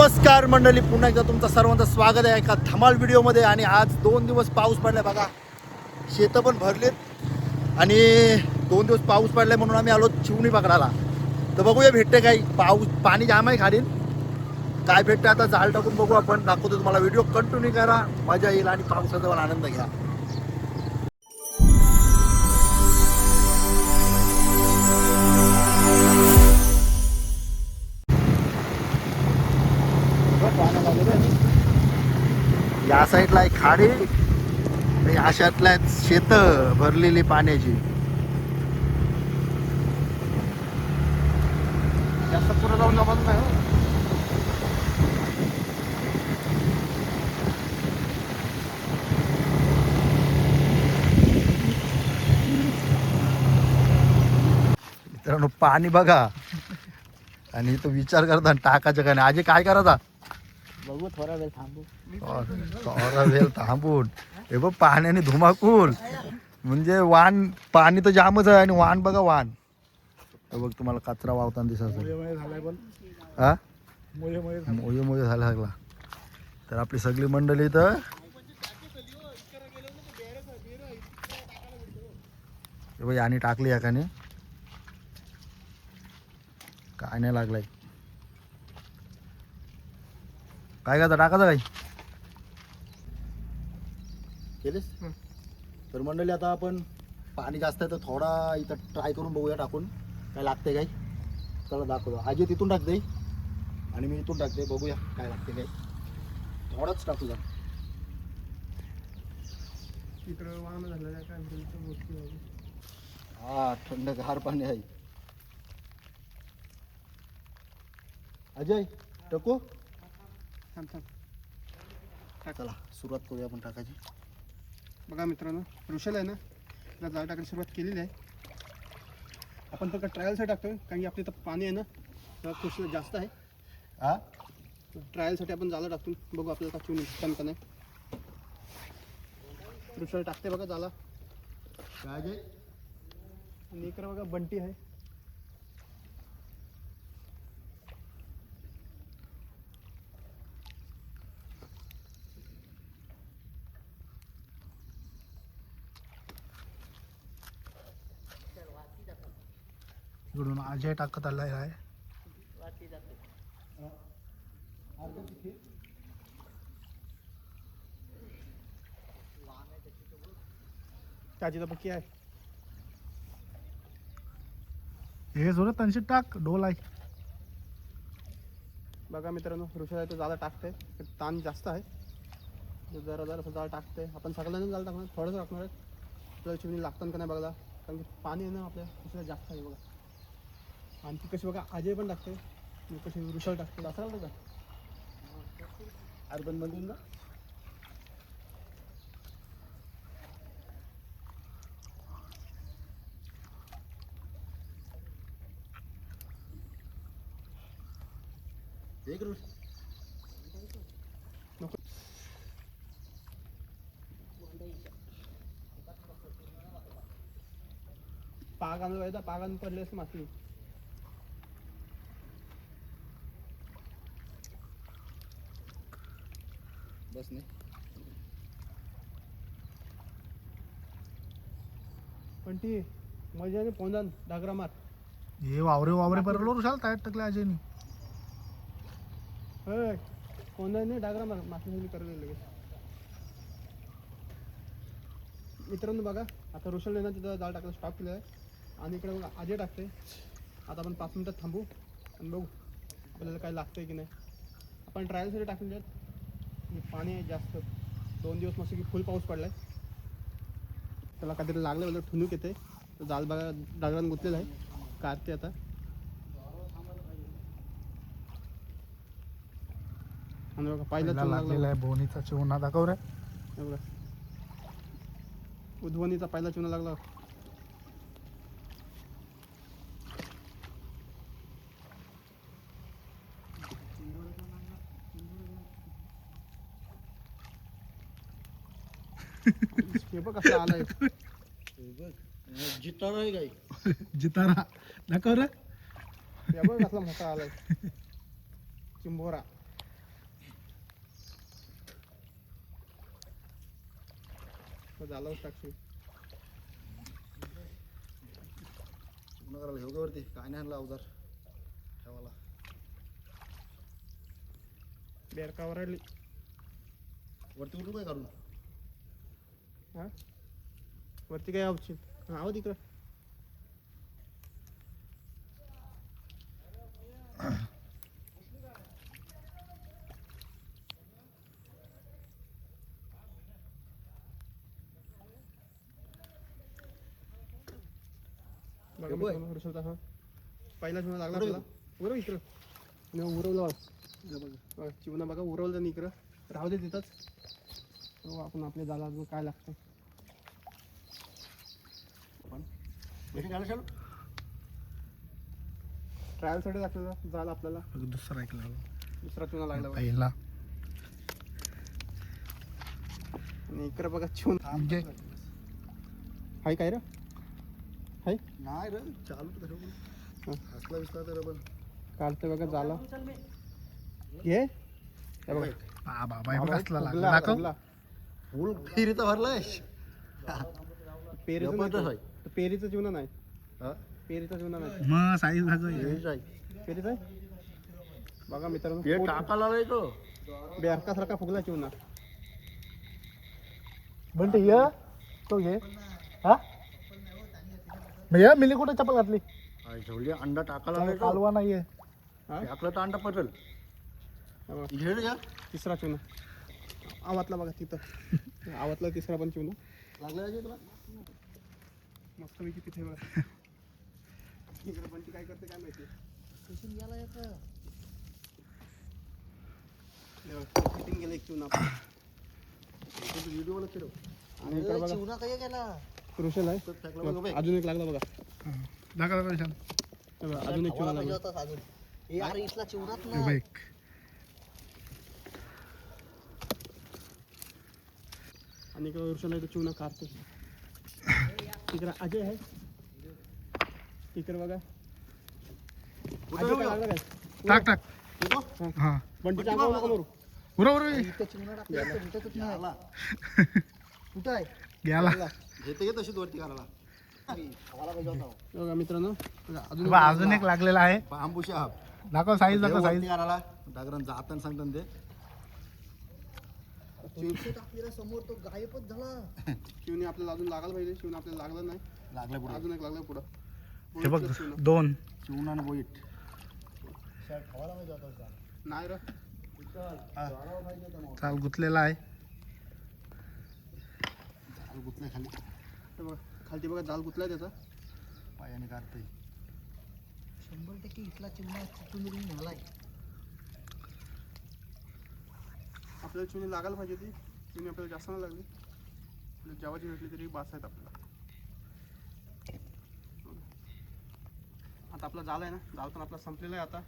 नमस्कार मंडळी, पुन्हा एकदा तुमचं सर्वांचं स्वागत आहे एका धमाल व्हिडिओमध्ये. आणि आज 2 दिवस पाऊस पडलाय बघा, शेतं पण भरलीत आणि 2 दिवस पाऊस पडलाय म्हणून आम्ही आलो चिवणी पकडायला. तर बघूया भेटते काही. पाणी जाम आहे खाली, काय भेटतं आता जाळ टाकून बघू आपण. दाखवतो तुम्हाला, व्हिडिओ कंटिन्यू करा, मजा येईल आणि पावसाचा पण आनंद घ्या. या साईडला आहे खाडी आणि अशातल्या आहेत शेतं भरलेली पाण्याची. जास्त पुढे जाऊन जमत नाही. मित्रांनो पाणी बघा, आणि तो विचार करता टाकायचं का नाही. आजी काय करायचा? बघू थोडा वेळ थांबू. थोडा वेळ थांबून हे बघ पाण्याने धुमाकूल, म्हणजे वाहन पाणी तर जामच आहे. आणि वाहन बघा, वाहन बघ तुम्हाला कचरा वावताना दिसत हा मोये मोये झाला लागला. तर आपली सगळी मंडळी तर याने टाकली एकाने, काय नाही लागलाय. काय करता, टाकायचं काही केलेस. तर मंडळी आता आपण पाणी जास्त आहे तर थोडा इथं ट्राय करून बघूया टाकून काय लागते काय. चला दाखवतो. आजी तिथून टाकते आणि मी इथून टाकते, बघूया काय लागते काय. थोडाच टाकू जा. हा थंडगार पाणी आहे. अजय टाकू. चला सुरुवात करूया आपण टाकायची. बघा मित्रांनो, ऋषल आहे ना, त्याला जाळ टाकायला सुरुवात केलेली आहे. आपण फक्त ट्रायलसाठी टाकतोय, कारण की आपल्या इथं पाणी आहे ना, तर खुश जास्त आहे. हा ट्रायलसाठी आपण जाळं टाकतो, बघू आपल्याला टाकून निघताना का नाही. ऋषल टाकते बघा जाला. काय अजय? आणि इकडे बघा बंटी आहे. इकडून अजय टाकत आलाय आहे. त्याची तर पक्की आहे. हे जोरात त्यांची टाक, डोल आहे. बघा मित्रांनो, ऋषल आहे तो जाळं टाकते, ताण जास्त आहे. जरा जरा असं जाळ टाकते. आपण सगळ्यांना जाळ टाकणार, थोडंसं टाकणार आहे. आपल्याला चिमणी लागतं का नाही बघा, कारण की पाणी आहे ना आपल्या ऋषला जास्त आहे बघा. आणि ती कशी बघा अजय पण टाकते, कशी ऋषल टाकते. असं लागतं का अर्बन मधून ना. एक नको. पाग आणलं पाहिजे, पाग आणून पडले असं माती. बस नाही. पण ती मजाने पोंदान डागरा मार. हे वावरे परलो ऋषाल टायट टाकले अजयनी. होय, पोंदाने डागरा मार, माती करायला लगेच. मित्रांनो बघा, आता ऋषलने ना तिथं जाळ टाकायला स्टॉप केलं आहे. आणि इकडे बघा अजय टाकते. आता आपण 5 मिनिटात थांबू आणि बघू आपल्याला काय लागतंय की नाही. आपण ट्रायलसाठी टाकलेले आहेत. पाणी आहे जास्त, 2 दिवस मस्त की फुल पाऊस पडलाय. त्याला काहीतरी लागलं वगैरे, ठुणूक येते. जाळ बघा डागरान गुंतलेलं आहे, काढते आता. आणि बघा पहिला लागलेला आहे बोनीचा चिवणा. दाखव रे. बघा उध्वनीचा पहिला चुना लागला. हे बघ कसं आलाय. जितारा आहे काय? जितारा दाखव रे. हे बघ कसला मोठा आलाय चिंबोरा. झालाच टाकशील. पूर्ण करायला घेऊ का वरती? काय नाही आणलं अवजार ठेवायला. बेरका वरडली. वरती उठू काय काढून? हा वरती काय आवशील? हा आव तिकडं. बघा मित्रांनो, ऋषभचा हा पहिला चिवणा लागला आपल्याला. उरव इकडं. आणि उरवलं बघा. चिवणा बघा उरवलं त्यांनी इकडं. राहू दे तिथंच. हो आपण आपल्या जाला अजून काय लागतं. ट्रायलसाठी दाखवलं जाल आपल्याला. दुसरा ऐकला दुसरा चिवणा लागला बघा. पहिला आणि इकडं बघा चिवणा. म्हणजे हाय काय रे? हाय नाही रे चालू तर ठेवू. हसला विसला तर पण काढतं बघा झाला. ये हे बघा. बाबा कसला लागला दाखव. फुगला. फुल फिरीचा भरलाय. पेरीचं जबरदस्त नाही. आहे. पेरीचं जीवन नाही. हा? पेरीचं जीवन नाही. मग साईज दाखव. हेच आहे. पेरीचं आहे बघा मित्रांनो. हे टाकायला आलाय तो. बेरकासारखा फुगला चिवणा. म्हणते ये तो घे. हा भैया मिली कुठे चप्पल घातली? ठेवली अंडा टाकायला आलाय तो. कालवा नाहीये. हा टाकलं तर अंडा पटेल. हे बघा, घेड घ्या. तिसरा चिवणा आवातला बघा तिथं. आवातला तिसरा पण चिवणा लागलं तुला? मस्त पैकी तिथे बघा. इकडे पण ती काय करते काय माहिती. फिटिंग गेलं एक चिवणा आपण. व्हिडिओला फिरव. आणि इकडे बघा चिवणा काय केला? क्रुशल आहे. टाकला बघ. अजून एक लागला बघा. दाखव दाखव छान. हे बघा, अजून एक चिवणा लागला. यार इसला चिवणात हे बाईक आणि इकडे वर्षाला इथं चिवणा काढते. इकडे अजय आहे. इकडे बघा अजय काय लागला काय? टाक टाक. हा बंटी टाकावं नको मारू. बरोबर कुठं आहे? गेला. घेते घेत तशीच वरती करायला. बघा मित्रांनो बघा, अजून बा, अजून एक लागलेला आहे. बांबूशा हाप. दाखव साईज दाखव साईज. वरती करायला डागरण जाताना सांगतात ते. समोर तो गायबच झाला. शिवने आपल्याला अजून लागायला पाहिजे. शिवने आपल्याला लागलं नाही. लागलं पुढे. अजून एक लागलं पुढं. हे बघ शिवणं. दोन. चिवणा आणि बोईट. नाही रे. चाल गुतलेला आहे. गुतले खाली हे बघा खालती बघा जाल गुतलाय त्याचा. पायाने काढतोय. 100% इथला चिमणा तुम्ही झालाय. आपल्याला चिवणी लागायला पाहिजे ती. चिवणी आपल्याला जास्त नाही लागली. आपल्याला जेवाची भेटली तरी बास आहेत आपल्याला. आता आपला जाल आहे ना. जाल पण आपला संपलेला आहे आता.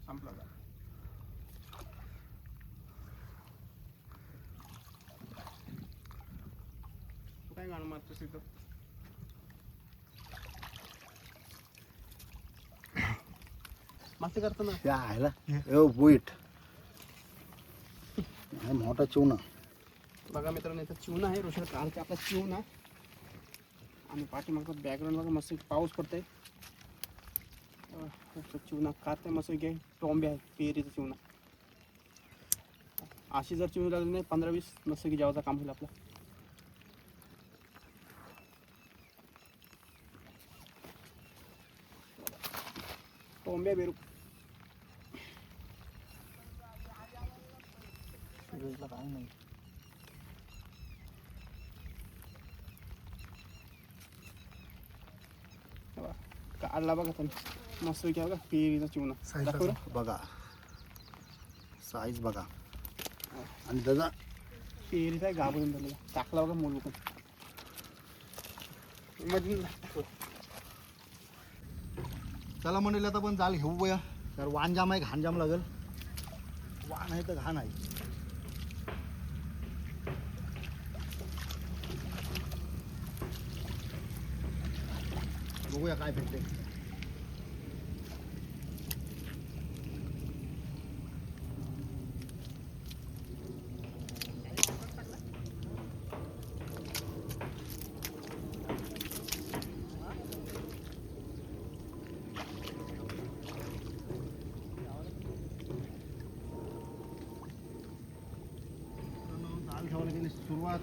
संपला जाल. तू काय गाणं मारतोस तिथं? मासे करताना या आहे ना बोईट. मोठा चिवणा. बघा मित्रांनो इथं चिवणा आहे. रोशन कालचा आपला चिवणा. आणि पाठीमागचा बॅकग्राऊंड बघा मस्त पाऊस पडतोय. चिवणा काढते मस्त घे. टोंबे आहे पेरीचा चिवणा. अशी जर चिवणी लागली नाही 15-20 मस्त की जेवायचं काम होईल आपलं. टोंब्या बेरू. काय नाही. काढला बघा त्यांनी मस्त की बघा पेरीचा चिवणा. साईज दाखव रे. बघा साईज बघा. आणि त्याचा पेरीचा घाबरून झालेला. टाकला बघा मूल पण मधून. चला म्हणले आता पण जाल घेऊ बया. तर वाण जाम आहे घाण जाम लागेल. वाण आहे तर घाण आहे. बघूया काय भेटते. सुरुवात.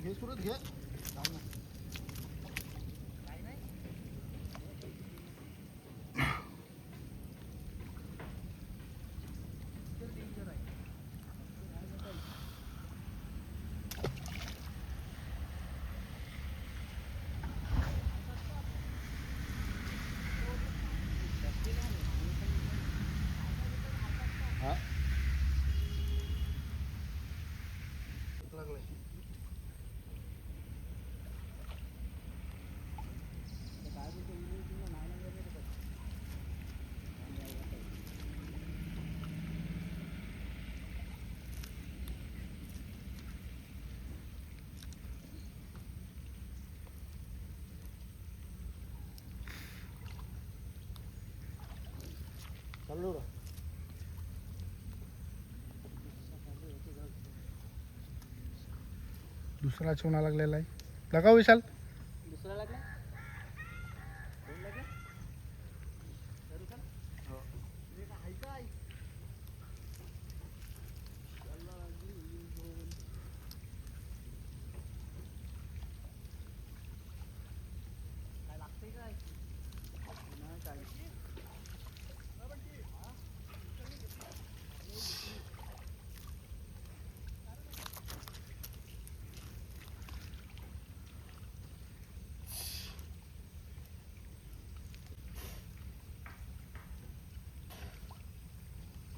घे सुरत घे. हा चालू का? दुसरा चिवणा लागलेला आहे. लगाव विशाल. दुसरा लागला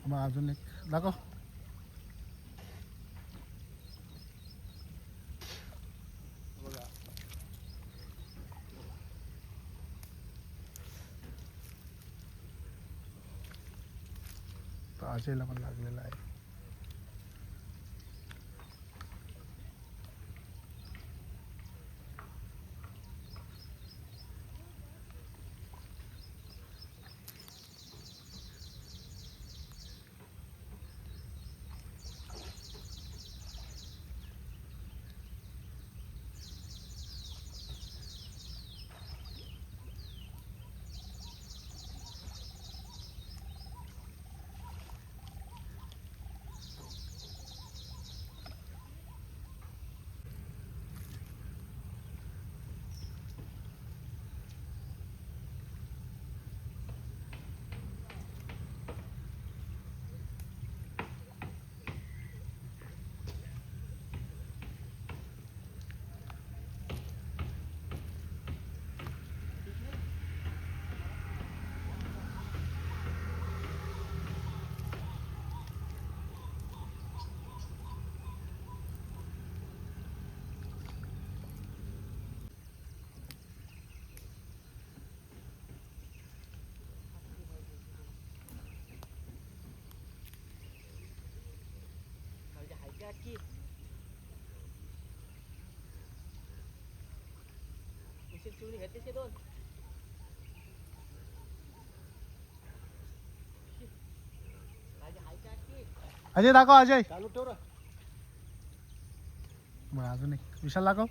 मग अजून एक दाखव. अजयला पण लागलेला आहे. अजय दाखव. अजय चालू ठेव रे. मग अजून एक विशाल दाखव.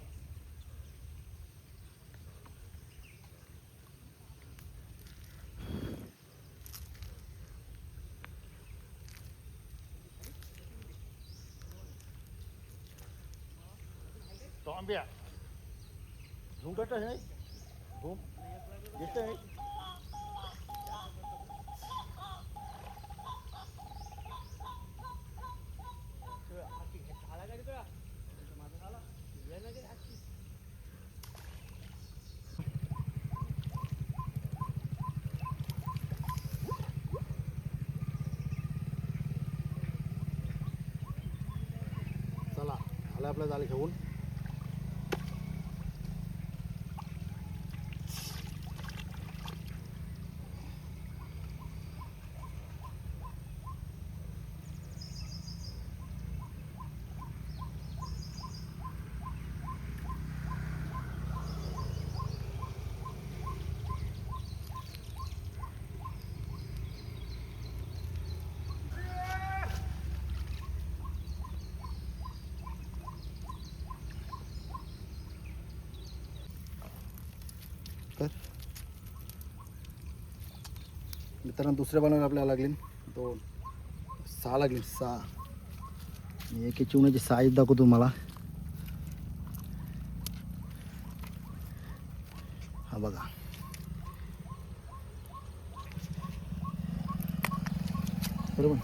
टॉम्ब्या झुंकट आहे झुम येत आहे. चला आलं आपलं जाल घेऊन. तर मित्रांनो दुसऱ्या बनवायला आपल्याला लागले 2 6 लागले 6 आणि एक चिवण्याची साईज दाखवतो तुम्हाला. हा बघा बरोबर.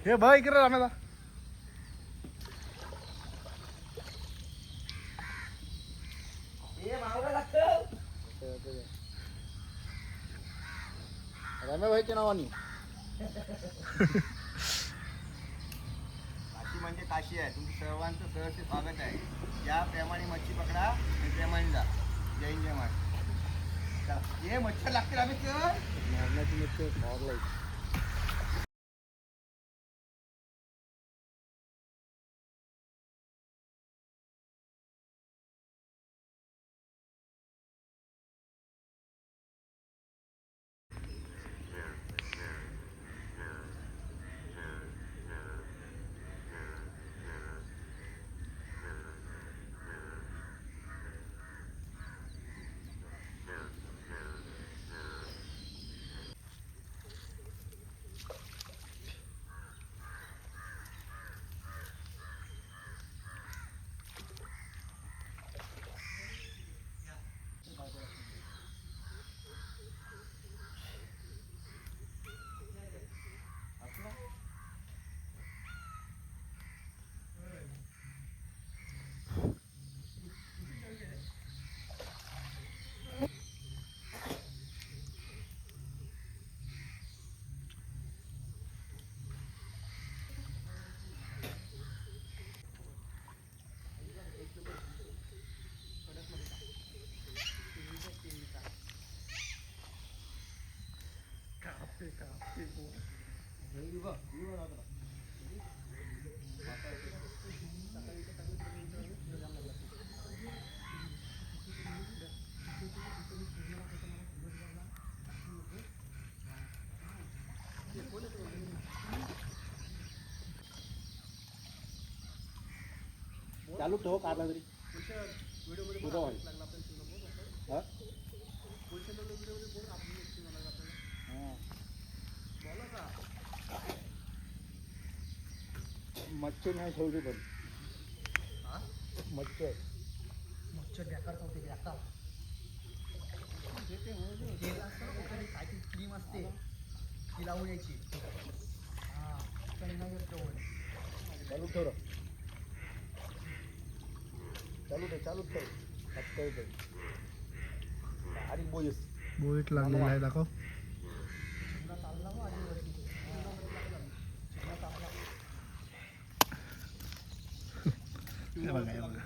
हे बघ इकडे राहण्याला. रम्याभाईच्या नावाने काशी म्हणजे काशी आहे. तुमचं सर्वांचं सहर्ष स्वागत आहे. या प्रेमाने मच्छी पकडा आणि प्रेमाने जा. जय हिंद जय महाराष्ट्र. हे मच्छर लागतील आम्ही तर मरणाची मच्छी खायला लागली. चालू ठेव काढला तरी तुझा व्हाय. हा? मच्छर नाही ठेवली पण मच्छर बेकार होते बेकार. तेल असतं ना कुठली काहीतरी क्रीम असते ती लावून यायची. हां चालू ठेव चालू ठेव हत्या ठेव आणि बोयस बोईट लागलेला आहे दाखव. हे बघा हे बघा.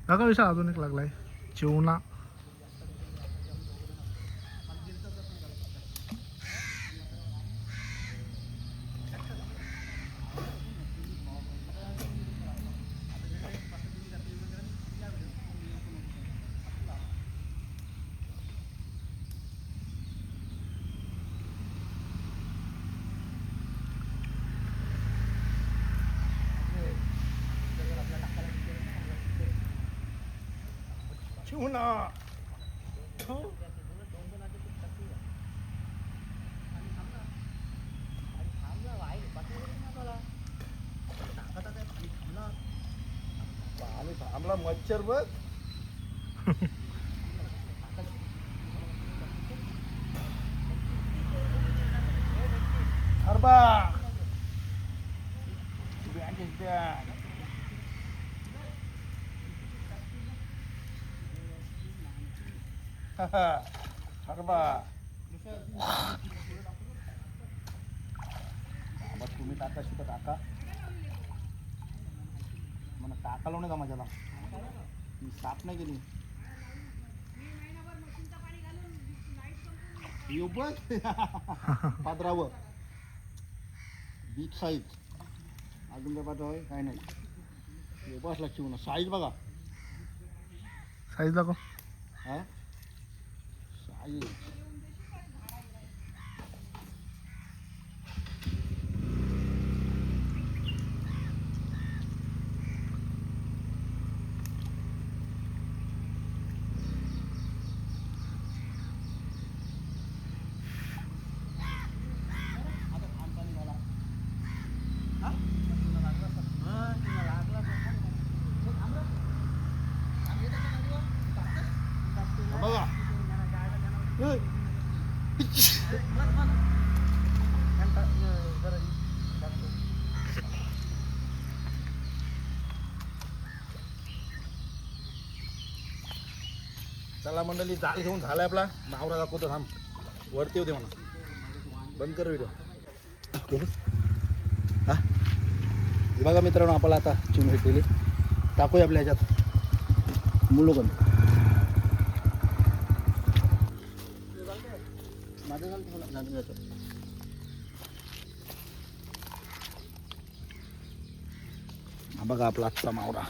दाखव विशाल अजून एक लागलाय चिवणा. चिवणा पाणी थांबला मच्छर बघ. हरबा हरबा तुम्ही टाका शिकत टाका मला टाकालो नाही का माझ्याला मी साफ नाही केली. येऊ बघ पात्रावर बीच साईज अजून काय पाहतो काय नाही उपास लागते म्हणा साईज बघा साईज दाखव. हा साईज बघा चला मंडळी जाळी घेऊन झालाय आपला मावरा दाखवतो थांब वरती होते म्हणा बंद कर व्हिडिओ हा हे बघा मित्रांनो आपल्याला आता चिमणी केली टाकूया आपल्या ह्याच्यात मुलगन हा बघा आपला आजचा मावरा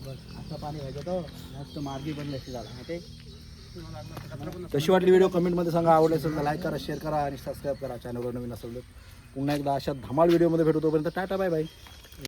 असं पाणी व्हायचं तर जास्त मार्गी बनले असते झाला ते कशी वाटली व्हिडिओ कमेंटमध्ये सांगा आवडले असेल तर लाईक करा शेअर करा आणि सबस्क्राईब करा चॅनलवर नवीन असेल तर पुन्हा एकदा अशा धमाल व्हिडिओमध्ये भेटू तोपर्यंत टाटा बाय बाय.